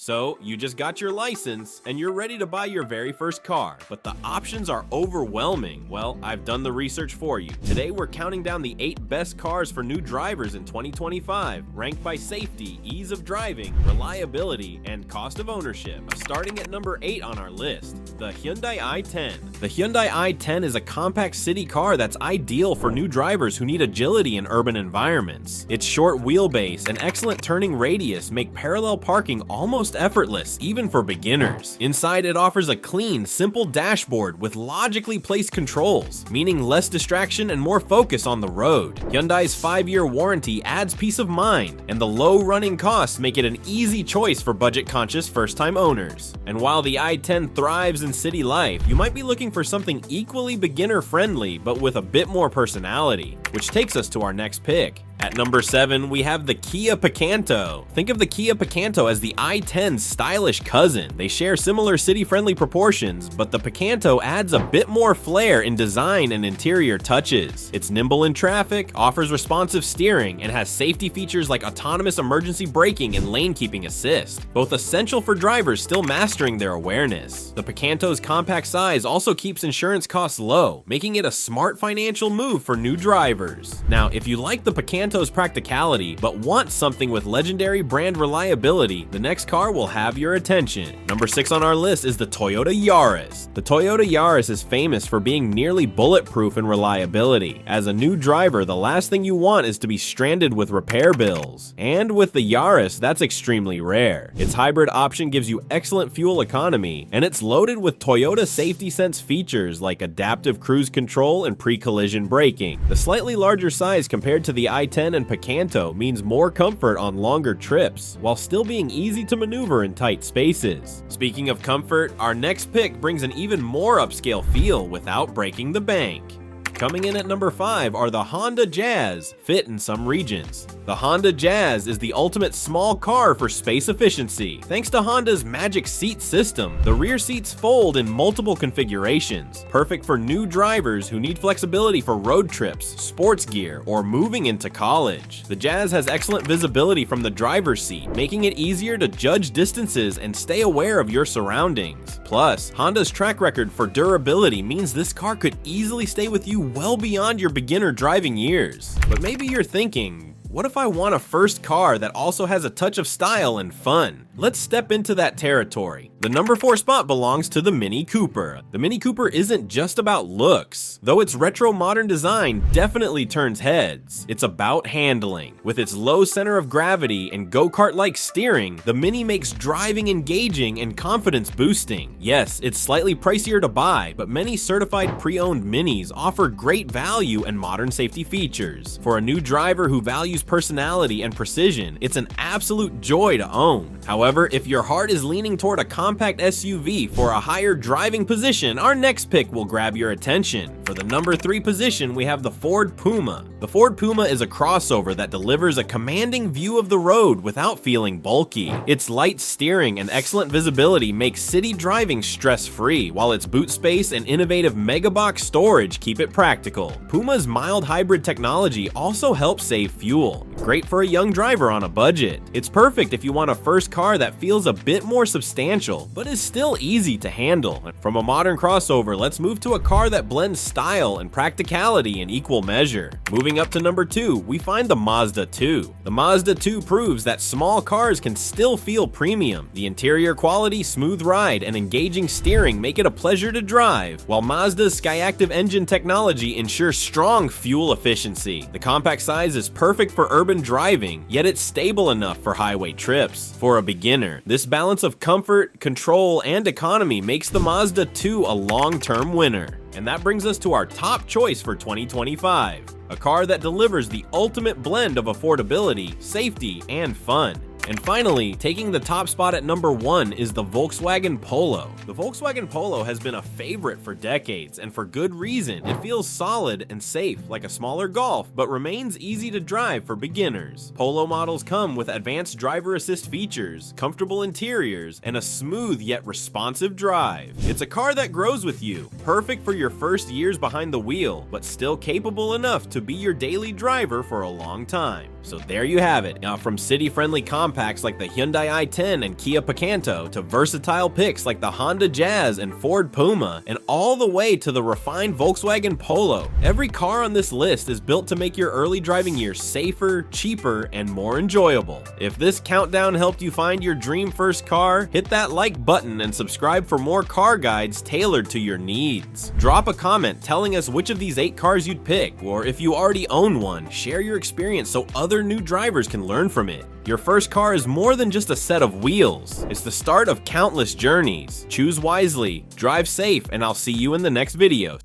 So, you just got your license and you're ready to buy your very first car, but the options are overwhelming. Well, I've done the research for you. Today, we're counting down the 8 best cars for new drivers in 2025, ranked by safety, ease of driving, reliability, and cost of ownership. Starting at number 8 on our list, the Hyundai i10. The Hyundai i10 is a compact city car that's ideal for new drivers who need agility in urban environments. Its short wheelbase and excellent turning radius make parallel parking almost effortless, even for beginners. Inside, it offers a clean, simple dashboard with logically placed controls, meaning less distraction and more focus on the road. Hyundai's 5-year warranty adds peace of mind, and the low running costs make it an easy choice for budget-conscious first-time owners. And while the i10 thrives in city life, you might be looking for something equally beginner-friendly, but with a bit more personality, which takes us to our next pick. At number 7, we have the Kia Picanto. Think of the Kia Picanto as the i10's stylish cousin. They share similar city-friendly proportions, but the Picanto adds a bit more flair in design and interior touches. It's nimble in traffic, offers responsive steering, and has safety features like autonomous emergency braking and lane keeping assist, both essential for drivers still mastering their awareness. The Picanto's compact size also keeps insurance costs low, making it a smart financial move for new drivers. Now, if you like the Picanto's practicality, but want something with legendary brand reliability, the next car will have your attention. Number 6 on our list is the Toyota Yaris. The Toyota Yaris is famous for being nearly bulletproof in reliability. As a new driver, the last thing you want is to be stranded with repair bills. And with the Yaris, that's extremely rare. Its hybrid option gives you excellent fuel economy, and it's loaded with Toyota Safety Sense features like adaptive cruise control and pre-collision braking. The slightly larger size compared to the i10 and Picanto means more comfort on longer trips, while still being easy to maneuver in tight spaces. Speaking of comfort, our next pick brings an even more upscale feel without breaking the bank. Coming in at number 5 are the Honda Jazz, fit in some regions. The Honda Jazz is the ultimate small car for space efficiency. Thanks to Honda's magic seat system, the rear seats fold in multiple configurations, perfect for new drivers who need flexibility for road trips, sports gear, or moving into college. The Jazz has excellent visibility from the driver's seat, making it easier to judge distances and stay aware of your surroundings. Plus, Honda's track record for durability means this car could easily stay with you well beyond your beginner driving years. But maybe you're thinking, what if I want a first car that also has a touch of style and fun? Let's step into that territory. The number 4 spot belongs to the Mini Cooper. The Mini Cooper isn't just about looks, though its retro modern design definitely turns heads. It's about handling. With its low center of gravity and go-kart-like steering, the Mini makes driving engaging and confidence boosting. Yes, it's slightly pricier to buy, but many certified pre-owned Minis offer great value and modern safety features. For a new driver who values personality and precision, it's an absolute joy to own. However, if your heart is leaning toward a compact SUV for a higher driving position, our next pick will grab your attention. For the number 3 position, we have the Ford Puma. The Ford Puma is a crossover that delivers a commanding view of the road without feeling bulky. Its light steering and excellent visibility make city driving stress-free, while its boot space and innovative megabox storage keep it practical. Puma's mild hybrid technology also helps save fuel. Great for a young driver on a budget. It's perfect if you want a first car that feels a bit more substantial, but is still easy to handle. From a modern crossover, let's move to a car that blends style and practicality in equal measure. Moving up to number 2, we find the Mazda 2. The Mazda 2 proves that small cars can still feel premium. The interior quality, smooth ride, and engaging steering make it a pleasure to drive, while Mazda's Skyactiv engine technology ensures strong fuel efficiency. The compact size is perfect for urban driving, yet it's stable enough for highway trips. For a beginner, this balance of comfort, control, and economy makes the Mazda 2 a long-term winner. And that brings us to our top choice for 2025, a car that delivers the ultimate blend of affordability, safety, and fun. And finally, taking the top spot at number 1 is the Volkswagen Polo. The Volkswagen Polo has been a favorite for decades, and for good reason. It feels solid and safe, like a smaller Golf, but remains easy to drive for beginners. Polo models come with advanced driver assist features, comfortable interiors, and a smooth yet responsive drive. It's a car that grows with you, perfect for your first years behind the wheel, but still capable enough to be your daily driver for a long time. So there you have it. Now, from city-friendly compact compacts like the Hyundai i10 and Kia Picanto, to versatile picks like the Honda Jazz and Ford Puma, and all the way to the refined Volkswagen Polo. Every car on this list is built to make your early driving years safer, cheaper, and more enjoyable. If this countdown helped you find your dream first car, hit that like button and subscribe for more car guides tailored to your needs. Drop a comment telling us which of these 8 cars you'd pick, or if you already own one, share your experience so other new drivers can learn from it. Your first car is more than just a set of wheels. It's the start of countless journeys. Choose wisely, drive safe, and I'll see you in the next video.